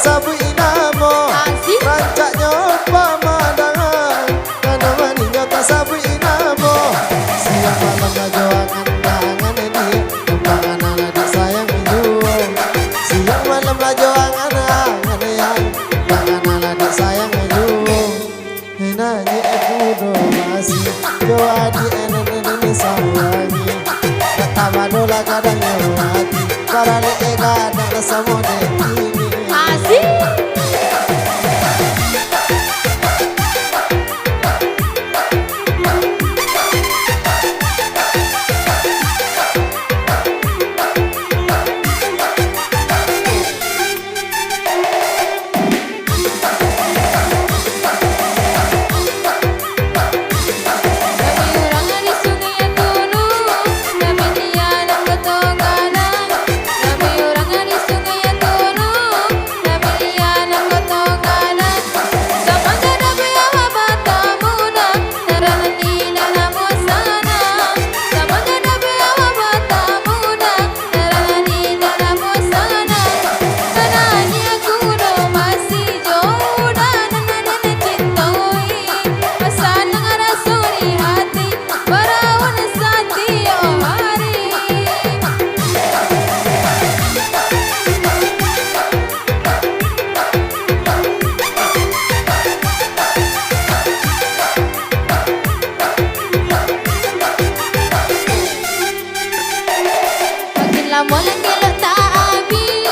sabu inamo rancaknya pemadangan karena maninya tak sabu inamo siang malam aja angan-angan ini kembangan anak sayang menjual siang malam aja angan-angan yang kembangan anak sayang menjual nanya aku do masih doa di ini sawangi kata madola kadang nyawati para leke kadang rasa model ini Asik. Lama lagi lo tak habis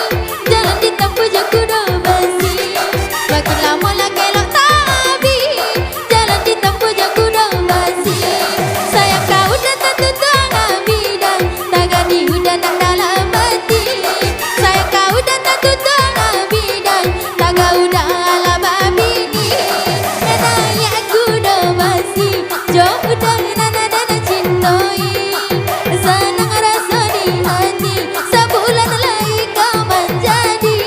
jalan ditempuh je kuda besi. Makin lama lagi lo tak habis jalan ditempuh je kuda besi. Sayang kau dah tak tutuang bidang tak di hudan dan dalam hati. Sayang kau dah tak tutuang bidang tak udah ala babi ni. Nanya aku dah besi jauh udah nana nana cintoi. Senang rasa di hati sebulan lagi kau menjadi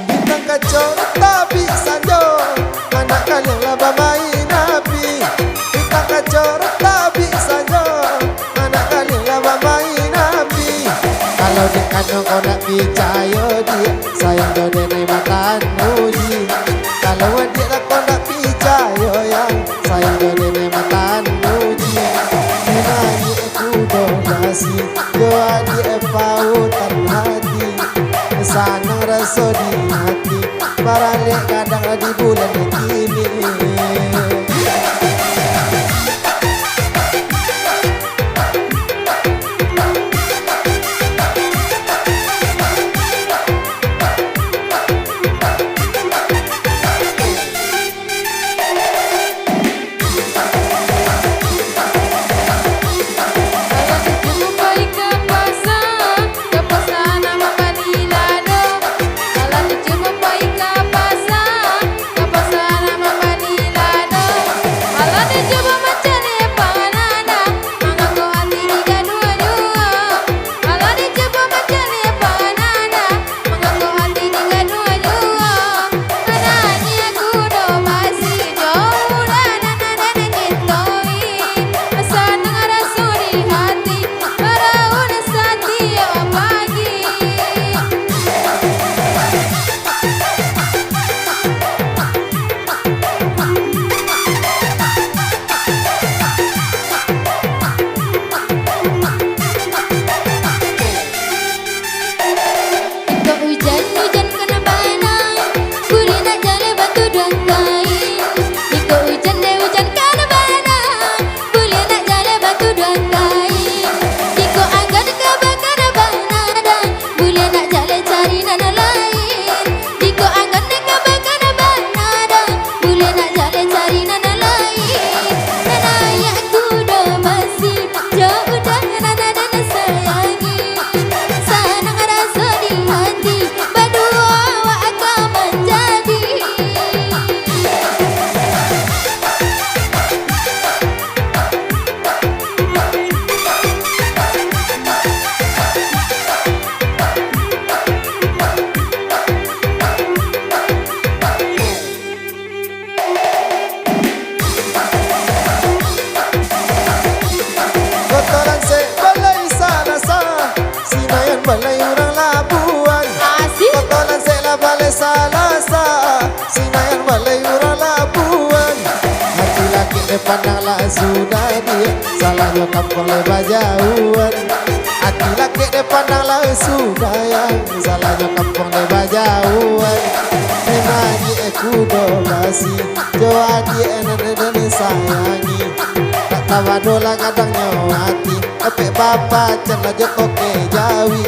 bintang kacau tak bisa jo anak kalian lah bermain api bintang kacau tak bisa jo anak kalian lah bermain api kalau di kandung kau nak percaya dia sayang kau denai makan muji kalau dia lah kau nak percaya yang sayang kau denai makan muji nyanyi aku donasi doa dia pautan hati sanang rasa di hati baralik kadang di bulan kini Kalau balai orang Labuan. Asik. Kotolan sela balai Salasa, Sinayan balai orang Labuan. Hati laki pandanglah sudah dia, salahnya kampung lebar jauhan. Hati laki pandanglah sudah yang, salahnya kampung lebar jauhan. Menaji kudo basi, jawa dia nene sayangi. Tak tahu dola kadang nyawati, tapi bapak cina joko ke Jawi.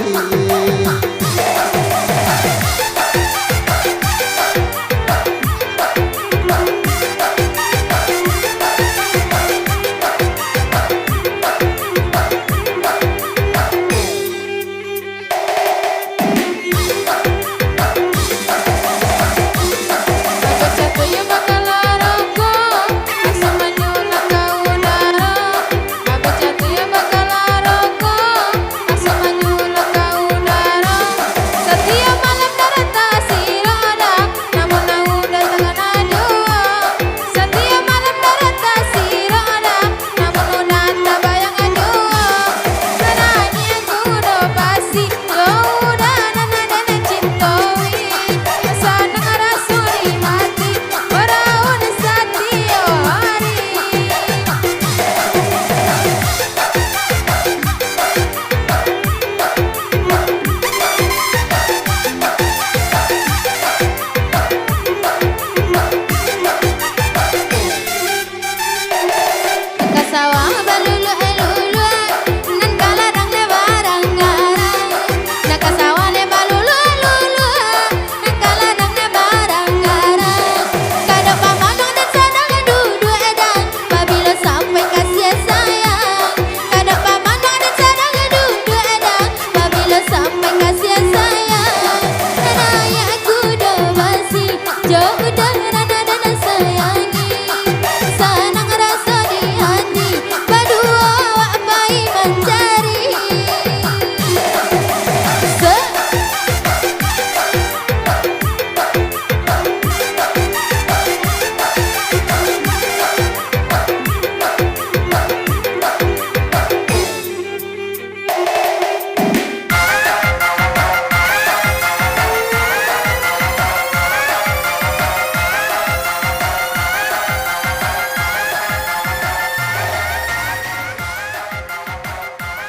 See